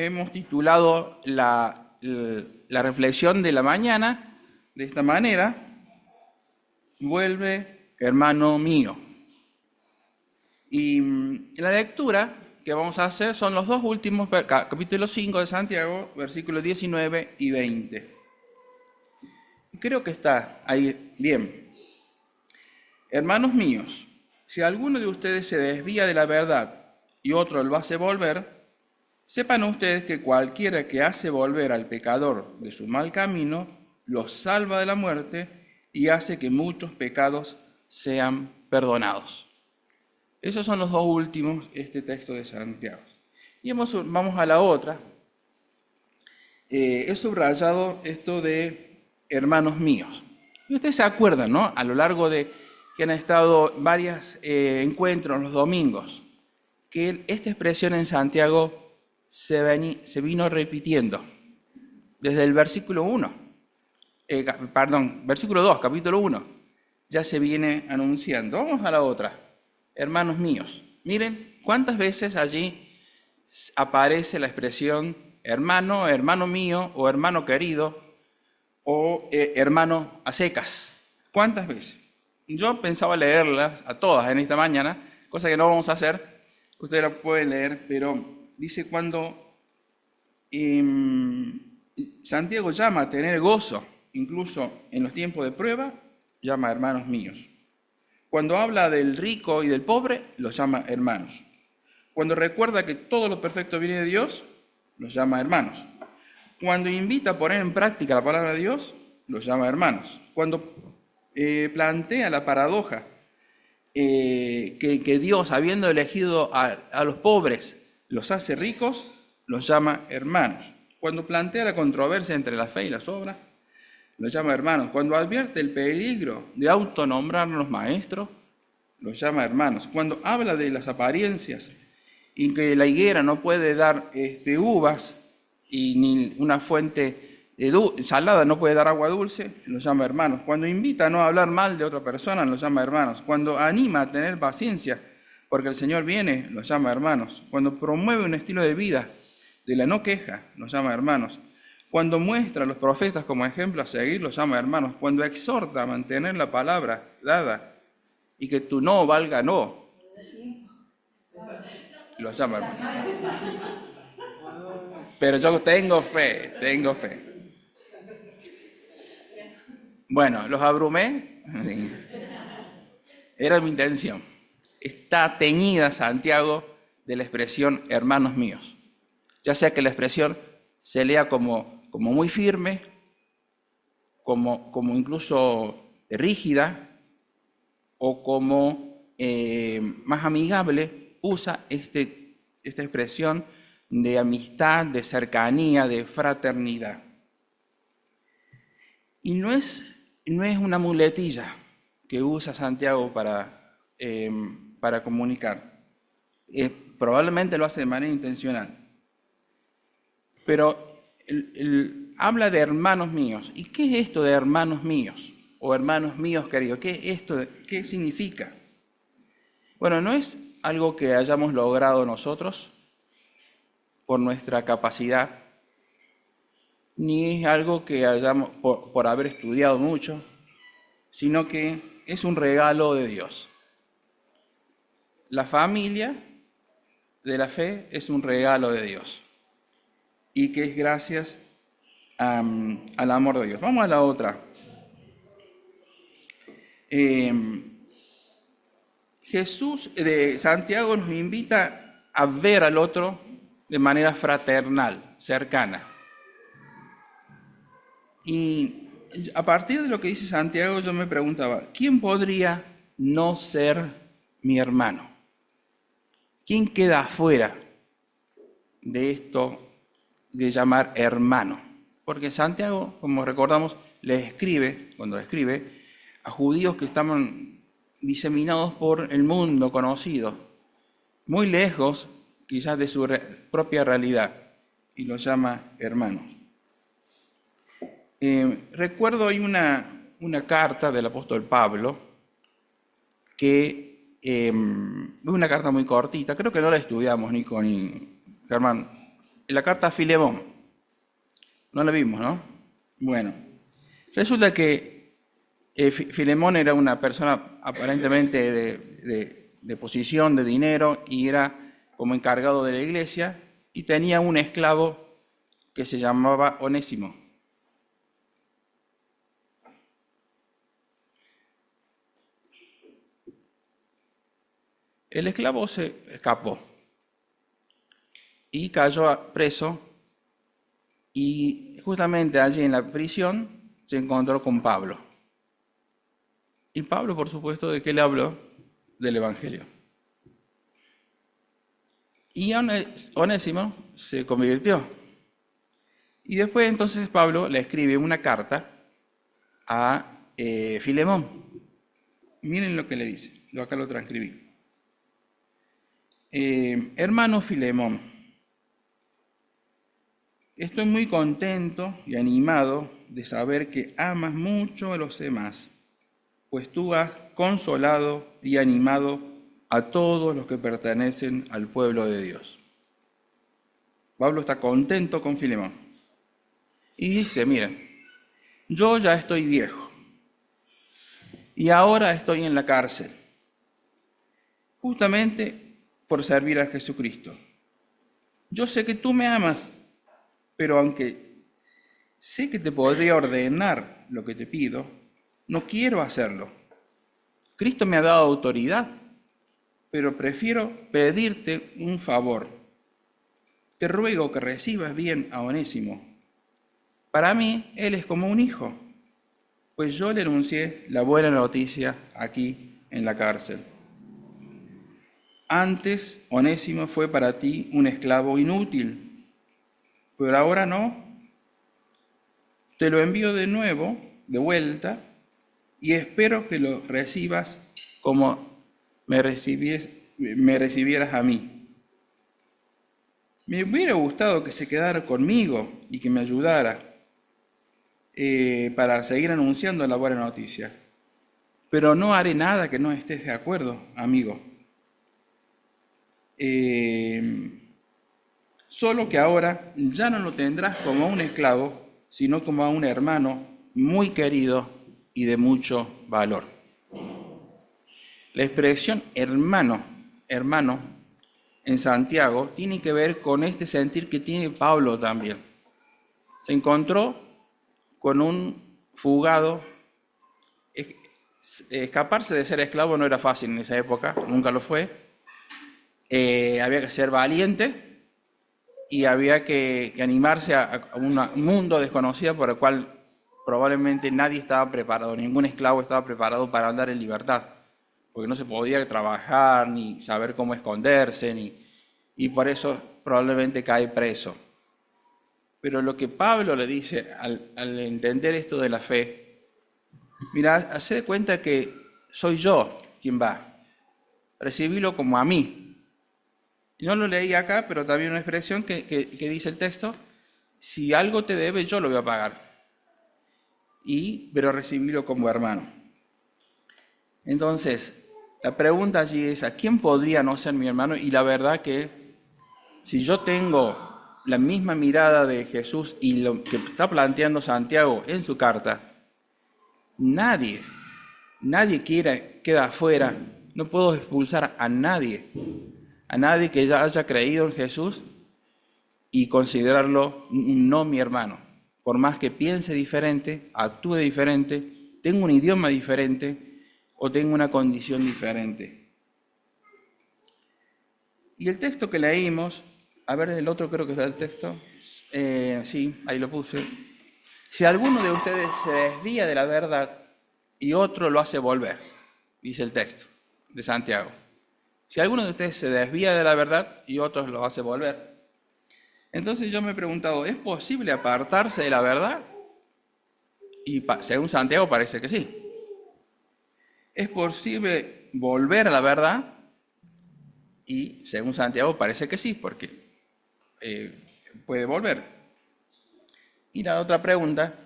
hemos titulado la reflexión de la mañana de esta manera: vuelve, hermano mío. Y la lectura que vamos a hacer son los dos últimos capítulo 5 de Santiago, versículos 19 y 20. Creo que está ahí bien. Hermanos míos, si alguno de ustedes se desvía de la verdad y otro lo hace volver, sepan ustedes que cualquiera que hace volver al pecador de su mal camino, los salva de la muerte y hace que muchos pecados sean perdonados. Esos son los dos últimos, este texto de Santiago. Y vamos a la otra. He subrayado esto de hermanos míos. Y ustedes se acuerdan, ¿no? A lo largo de que han estado varios encuentros los domingos, que esta expresión en Santiago se vino repitiendo desde el versículo 1, versículo 2, capítulo 1, ya se viene anunciando. Vamos a la otra. Hermanos míos, miren cuántas veces allí aparece la expresión hermano, hermano mío, o hermano querido, o hermano a secas. ¿Cuántas veces? Yo pensaba leerlas a todas en esta mañana, cosa que no vamos a hacer. Ustedes la pueden leer, pero dice cuando Santiago llama a tener gozo, incluso en los tiempos de prueba, llama hermanos míos. Cuando habla del rico y del pobre, los llama hermanos. Cuando recuerda que todo lo perfecto viene de Dios, los llama hermanos. Cuando invita a poner en práctica la palabra de Dios, los llama hermanos. Cuando plantea la paradoja que Dios, habiendo elegido a los pobres, los hace ricos, los llama hermanos. Cuando plantea la controversia entre la fe y las obras, los llama hermanos. Cuando advierte el peligro de autonombrarnos maestros, los llama hermanos. Cuando habla de las apariencias y que la higuera no puede dar uvas y ni una fuente salada no puede dar agua dulce, los llama hermanos. Cuando invita a no hablar mal de otra persona, los llama hermanos. Cuando anima a tener paciencia porque el Señor viene, los llama hermanos. Cuando promueve un estilo de vida de la no queja, los llama hermanos. Cuando muestra a los profetas como ejemplo a seguir, los llama hermanos. Cuando exhorta a mantener la palabra dada y que tu no valga no, los llama hermanos. Pero yo tengo fe. Bueno, los abrumé. Era mi intención. Está teñida Santiago de la expresión hermanos míos. Ya sea que la expresión se lea como muy firme, como incluso rígida, o como más amigable, usa esta expresión de amistad, de cercanía, de fraternidad. Y no es una muletilla que usa Santiago para comunicar. Probablemente lo hace de manera intencional. Pero habla de hermanos míos. ¿Y qué es esto de hermanos míos? O hermanos míos queridos. ¿Qué es esto? ¿Qué significa? Bueno, no es algo que hayamos logrado nosotros por nuestra capacidad, ni es algo que hayamos por haber estudiado mucho, sino que es un regalo de Dios. La familia de la fe es un regalo de Dios y que es gracias al amor de Dios. Vamos a la otra. Santiago nos invita a ver al otro de manera fraternal, cercana. Y a partir de lo que dice Santiago, yo me preguntaba, ¿quién podría no ser mi hermano? ¿Quién queda afuera de esto de llamar hermano? Porque Santiago, como recordamos, cuando escribe a judíos que estaban diseminados por el mundo conocido, muy lejos quizás de su propia realidad, y los llama hermanos. Recuerdo hay una carta del apóstol Pablo, que es una carta muy cortita, creo que no la estudiamos, Nico ni Germán. la carta a Filemón. No la vimos, ¿no? Bueno, resulta que Filemón era una persona aparentemente de posición, de dinero, y era como encargado de la iglesia, y tenía un esclavo que se llamaba Onésimo. El esclavo se escapó y cayó preso, y justamente allí en la prisión se encontró con Pablo. Y Pablo, por supuesto, ¿de qué le habló? Del Evangelio. Y Onésimo se convirtió. Y después entonces Pablo le escribe una carta a Filemón. Miren lo que le dice, acá lo transcribí. Hermano Filemón, estoy muy contento y animado de saber que amas mucho a los demás, pues tú has consolado y animado a todos los que pertenecen al pueblo de Dios. Pablo está contento con Filemón. Y dice, miren, yo ya estoy viejo y ahora estoy en la cárcel, justamente por servir a Jesucristo. Yo sé que tú me amas, pero aunque sé que te podría ordenar lo que te pido, no quiero hacerlo. Cristo me ha dado autoridad, pero prefiero pedirte un favor. Te ruego que recibas bien a Onésimo. Para mí, él es como un hijo, pues yo le anuncié la buena noticia aquí en la cárcel. Antes, Onésimo fue para ti un esclavo inútil, pero ahora no. Te lo envío de nuevo, de vuelta, y espero que lo recibas como me recibieras a mí. Me hubiera gustado que se quedara conmigo y que me ayudara para seguir anunciando la buena noticia, pero no haré nada que no estés de acuerdo, amigo. Solo que ahora ya no lo tendrás como a un esclavo, sino como a un hermano muy querido y de mucho valor. La expresión hermano en Santiago tiene que ver con este sentir que tiene Pablo también. Se encontró con un fugado. Escaparse de ser esclavo no era fácil en esa época, nunca lo fue. Había que ser valiente y había que animarse a un mundo desconocido por el cual probablemente nadie estaba preparado, ningún esclavo estaba preparado para andar en libertad, porque no se podía trabajar, ni saber cómo esconderse, y por eso probablemente cae preso. Pero lo que Pablo le dice al entender esto de la fe, mira, haced de cuenta que soy yo quien va, recibílo como a mí. No lo leí acá, pero también una expresión que dice el texto, si algo te debe, yo lo voy a pagar, pero recibílo como hermano. Entonces, la pregunta allí es, ¿a quién podría no ser mi hermano? Y la verdad que si yo tengo la misma mirada de Jesús y lo que está planteando Santiago en su carta, nadie queda afuera, no puedo expulsar a nadie que ya haya creído en Jesús y considerarlo no mi hermano. Por más que piense diferente, actúe diferente, tenga un idioma diferente o tenga una condición diferente. Y el texto que leímos, a ver, el otro creo que es el texto, sí, ahí lo puse. Si alguno de ustedes se desvía de la verdad y otro lo hace volver, dice el texto de Santiago. Si alguno de ustedes se desvía de la verdad y otros lo hace volver. Entonces yo me he preguntado, ¿es posible apartarse de la verdad? Y según Santiago parece que sí. ¿Es posible volver a la verdad? Y según Santiago parece que sí, porque puede volver. Y la otra pregunta,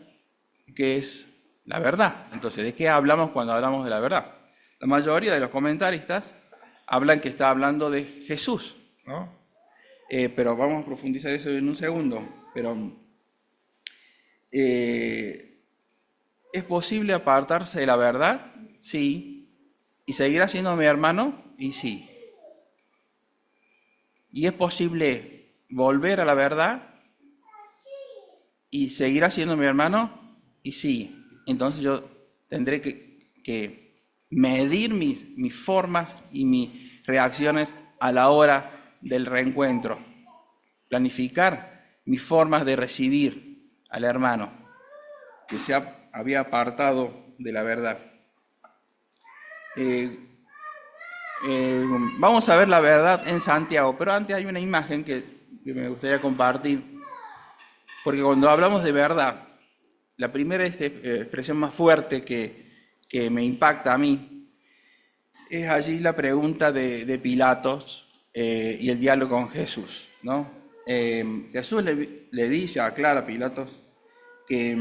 que es la verdad. Entonces, ¿de qué hablamos cuando hablamos de la verdad? La mayoría de los comentaristas hablan que está hablando de Jesús, ¿no? pero vamos a profundizar eso en un segundo. Pero ¿es posible apartarse de la verdad? Sí. ¿Y seguir siendo mi hermano? Y sí. ¿Y es posible volver a la verdad y seguir siendo mi hermano? Y sí. Entonces yo tendré que medir mis formas y mis reacciones a la hora del reencuentro. Planificar mis formas de recibir al hermano que se había apartado de la verdad. Vamos a ver la verdad en Santiago, pero antes hay una imagen que me gustaría compartir, porque cuando hablamos de verdad, la primera expresión más fuerte que me impacta a mí es allí la pregunta de Pilatos y el diálogo con Jesús, ¿no? Jesús le dice, aclara a Pilatos que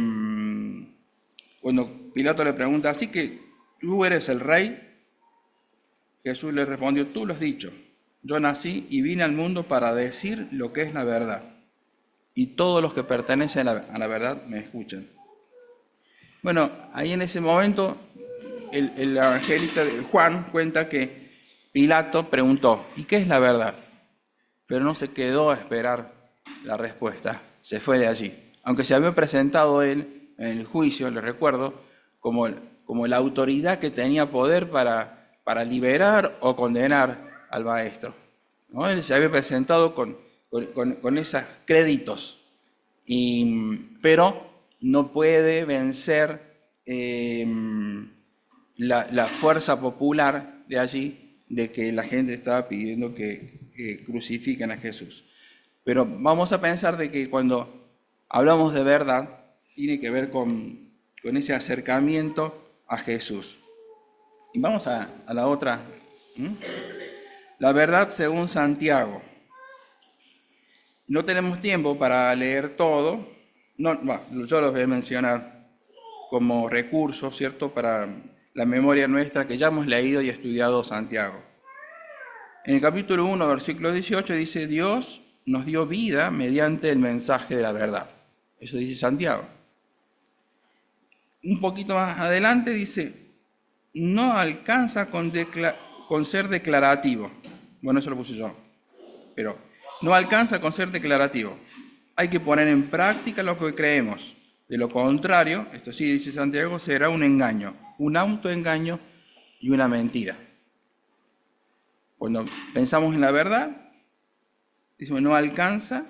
cuando Pilato le pregunta, ¿así que tú eres el rey? Jesús le respondió, tú lo has dicho, yo nací y vine al mundo para decir lo que es la verdad, y todos los que pertenecen a la verdad me escuchan. Bueno, ahí en ese momento el evangelista de Juan cuenta que Pilato preguntó, ¿y qué es la verdad? Pero no se quedó a esperar la respuesta, se fue de allí. Aunque se había presentado él en el juicio, le recuerdo, como la autoridad que tenía poder para liberar o condenar al maestro, ¿no? Él se había presentado con esos créditos, pero no puede vencer la fuerza popular de allí, de que la gente estaba pidiendo que crucifiquen a Jesús. Pero vamos a pensar de que cuando hablamos de verdad, tiene que ver con ese acercamiento a Jesús. Vamos a la otra. La verdad según Santiago. No tenemos tiempo para leer todo. Yo los voy a mencionar como recursos, ¿cierto?, para la memoria nuestra, que ya hemos leído y estudiado Santiago. En el capítulo 1, versículo 18, dice, Dios nos dio vida mediante el mensaje de la verdad. Eso dice Santiago. Un poquito más adelante dice, no alcanza con ser declarativo. Bueno, eso lo puse yo. Pero no alcanza con ser declarativo. Hay que poner en práctica lo que creemos. De lo contrario, esto sí dice Santiago, será un engaño, un autoengaño y una mentira. Cuando pensamos en la verdad, decimos, no alcanza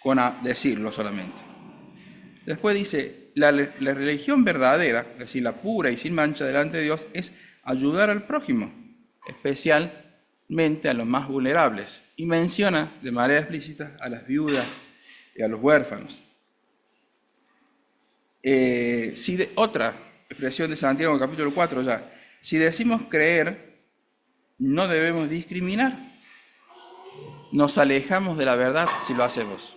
con decirlo solamente. Después dice, la religión verdadera, es decir, la pura y sin mancha delante de Dios, es ayudar al prójimo, especialmente a los más vulnerables. Y menciona de manera explícita a las viudas y a los huérfanos. Otra expresión de Santiago, capítulo 4 ya. Si decimos creer, no debemos discriminar. Nos alejamos de la verdad si lo hacemos.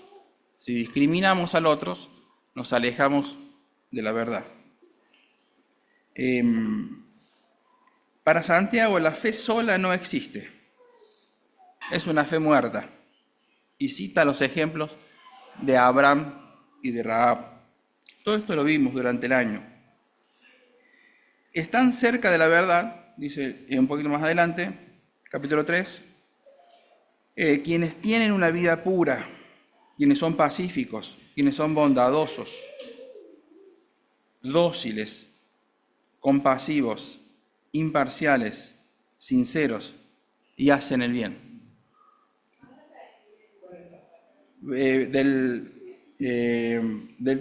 Si discriminamos a los otros, nos alejamos de la verdad. Para Santiago, la fe sola no existe. Es una fe muerta. Y cita los ejemplos de Abraham y de Rahab. Todo esto lo vimos durante el año. Están cerca de la verdad, dice un poquito más adelante, capítulo 3, quienes tienen una vida pura, quienes son pacíficos, quienes son bondadosos, dóciles, compasivos, imparciales, sinceros y hacen el bien. Del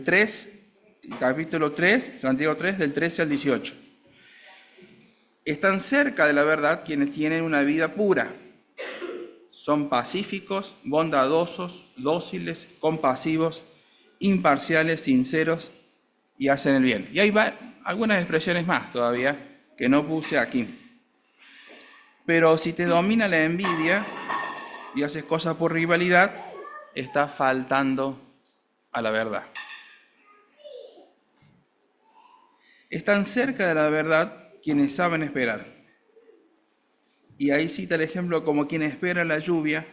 3, capítulo 3, Santiago 3, del 13 al 18. Están cerca de la verdad quienes tienen una vida pura. Son pacíficos, bondadosos, dóciles, compasivos, imparciales, sinceros y hacen el bien. Y hay algunas expresiones más todavía que no puse aquí. Pero si te domina la envidia y haces cosas por rivalidad, estás faltando a la verdad. Están cerca de la verdad quienes saben esperar. Y ahí cita el ejemplo como quien espera la lluvia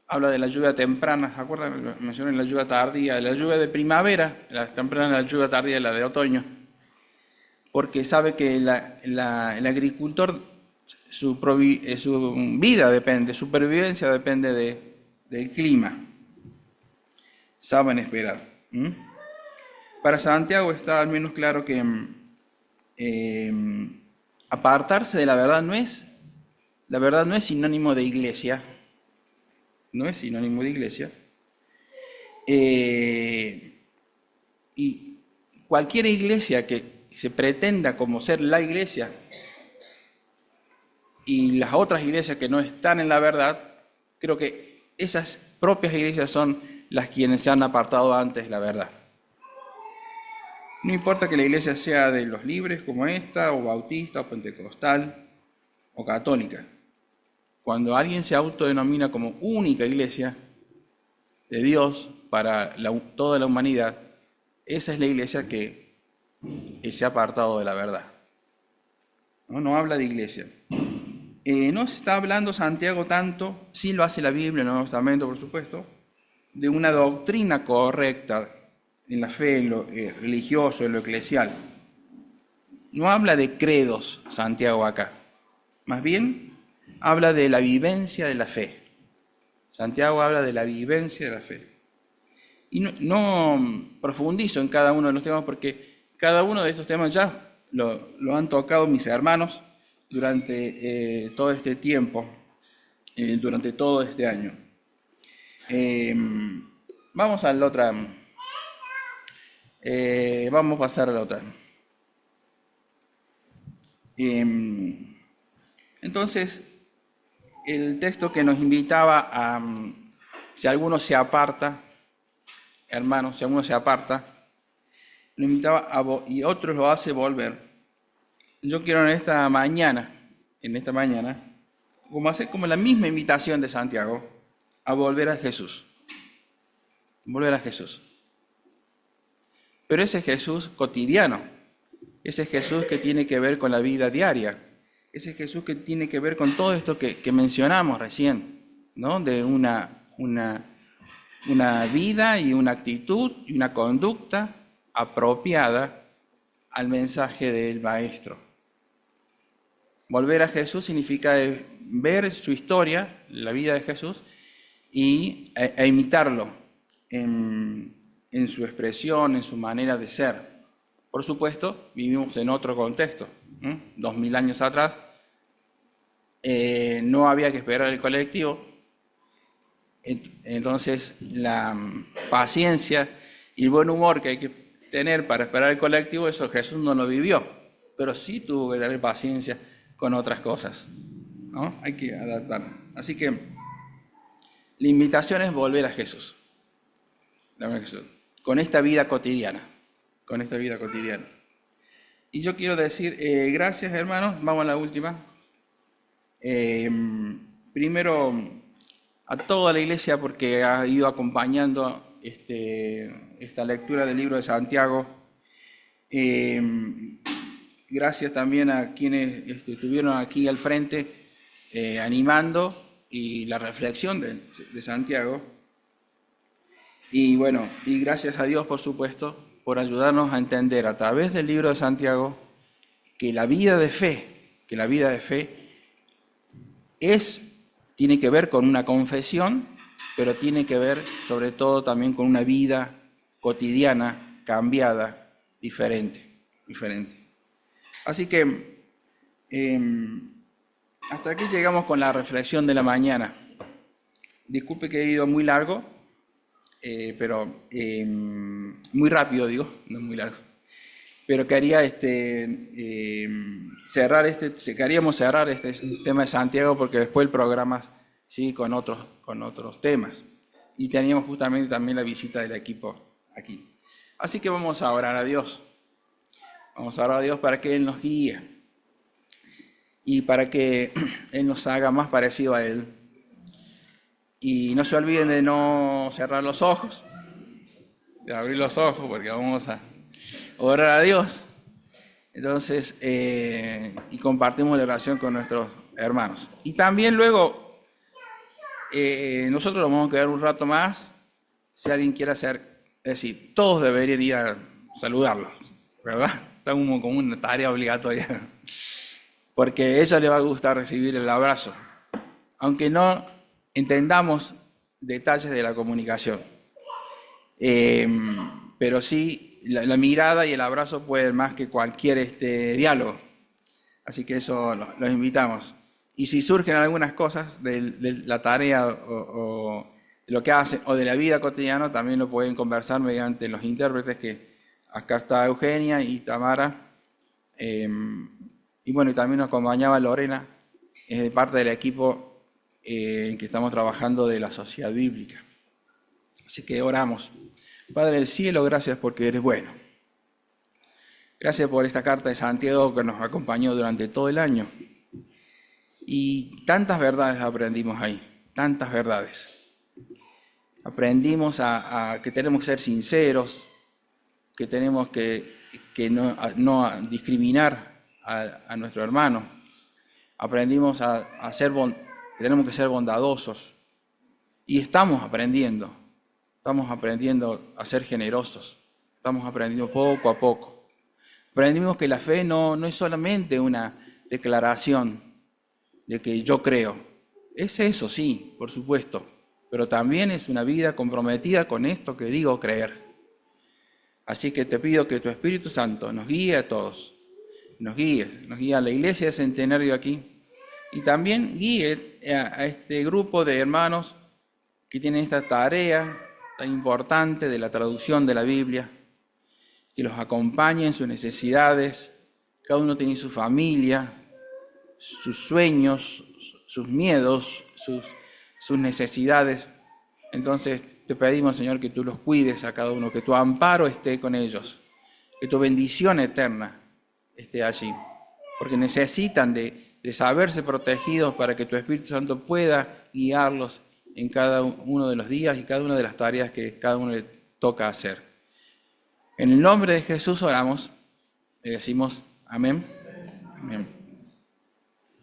Habla de la lluvia temprana, ¿se acuerdan? Mencioné la lluvia tardía, la lluvia de primavera, la temprana, la lluvia tardía, la de otoño. Porque sabe que el agricultor, su vida depende, su supervivencia depende del clima. Saben esperar. Para Santiago está al menos claro que apartarse de la verdad no es sinónimo de iglesia, no es sinónimo de iglesia. Y cualquier iglesia que se pretenda como ser la iglesia y las otras iglesias que no están en la verdad, creo que esas propias iglesias son las quienes se han apartado antes de la verdad. No importa que la iglesia sea de los libres como esta, o bautista, o pentecostal, o católica. Cuando alguien se autodenomina como única iglesia de Dios para toda la humanidad, esa es la iglesia que se ha apartado de la verdad. No habla de iglesia. No se está hablando Santiago tanto, sí lo hace la Biblia, el Nuevo Testamento, por supuesto, de una doctrina correcta en la fe, en lo religioso, en lo eclesial. No habla de credos Santiago acá, más bien habla de la vivencia de la fe. Santiago habla de la vivencia de la fe. Y no profundizo en cada uno de los temas porque cada uno de estos temas ya lo han tocado mis hermanos durante todo este tiempo, durante todo este año. Vamos a la otra. Vamos a pasar a la otra. Entonces, el texto que nos invitaba a, si alguno se aparta, hermanos, si alguno se aparta, nos invitaba y otros lo hace volver. Yo quiero en esta mañana, como hacer como la misma invitación de Santiago, a volver a Jesús. Volver a Jesús. Pero ese Jesús cotidiano, ese Jesús que tiene que ver con la vida diaria, ese Jesús que tiene que ver con todo esto que mencionamos recién, ¿no? De una vida y una actitud y una conducta apropiada al mensaje del Maestro. Volver a Jesús significa ver su historia, la vida de Jesús, y imitarlo en su expresión, en su manera de ser. Por supuesto, vivimos en otro contexto. 2000 años atrás no había que esperar el colectivo, entonces la paciencia y el buen humor que hay que tener para esperar el colectivo, eso Jesús no lo vivió, pero sí tuvo que tener paciencia con otras cosas, ¿no? Hay que adaptar. Así que la invitación es volver a Jesús. Con esta vida cotidiana, Y yo quiero decir, gracias hermanos, vamos a la última. Primero, a toda la iglesia porque ha ido acompañando esta lectura del libro de Santiago. Gracias también a quienes estuvieron aquí al frente animando y la reflexión de Santiago. Y bueno, y gracias a Dios, por supuesto, por ayudarnos a entender a través del libro de Santiago que la vida de fe tiene que ver con una confesión, pero tiene que ver sobre todo también con una vida cotidiana, cambiada, diferente. Así que hasta aquí llegamos con la reflexión de la mañana. Disculpe que he ido muy largo, pero muy rápido digo, no muy largo. Pero quería queríamos cerrar este tema de Santiago porque después el programa sigue con otros temas. Y teníamos justamente también la visita del equipo aquí. Así que vamos a orar a Dios. Vamos a orar a Dios para que Él nos guíe y para que Él nos haga más parecido a Él. Y no se olviden de no cerrar los ojos, de abrir los ojos porque vamos a orar a Dios. Entonces, y compartimos la oración con nuestros hermanos. Y también luego nosotros nos vamos a quedar un rato más. Si alguien quiere hacer, es decir, todos deberían ir a saludarlos, ¿verdad? Está como una tarea obligatoria. Porque a ella le va a gustar recibir el abrazo, aunque no entendamos detalles de la comunicación. Pero sí, la mirada y el abrazo pueden más que cualquier diálogo. Así que eso los invitamos. Y si surgen algunas cosas de la tarea o de lo que hacen o de la vida cotidiana, también lo pueden conversar mediante los intérpretes, que acá está Eugenia y Tamara. Y bueno, y también nos acompañaba Lorena, es de parte del equipo en que estamos trabajando de la Sociedad Bíblica. Así que oramos. Padre del cielo, gracias porque eres bueno. Gracias por esta carta de Santiago que nos acompañó durante todo el año. Y tantas verdades aprendimos ahí, tantas verdades. Aprendimos a que tenemos que ser sinceros, que tenemos que no discriminar a nuestro hermano. Aprendimos que tenemos que ser bondadosos. Y estamos aprendiendo a ser generosos. Estamos aprendiendo poco a poco. Aprendimos que la fe no es solamente una declaración de que yo creo. Es eso, sí, por supuesto, pero también es una vida comprometida con esto que digo creer. Así que te pido que tu Espíritu Santo nos guíe a todos, nos guíe a la Iglesia de Centenario aquí, y también guíe a este grupo de hermanos que tienen esta tarea tan importante de la traducción de la Biblia, que los acompañe en sus necesidades. Cada uno tiene su familia, sus sueños, sus miedos, sus necesidades. Entonces te pedimos, Señor, que tú los cuides a cada uno, que tu amparo esté con ellos, que tu bendición eterna esté allí, porque necesitan de saberse protegidos para que tu Espíritu Santo pueda guiarlos en cada uno de los días y cada una de las tareas que cada uno le toca hacer. En el nombre de Jesús oramos y decimos amén. Amén.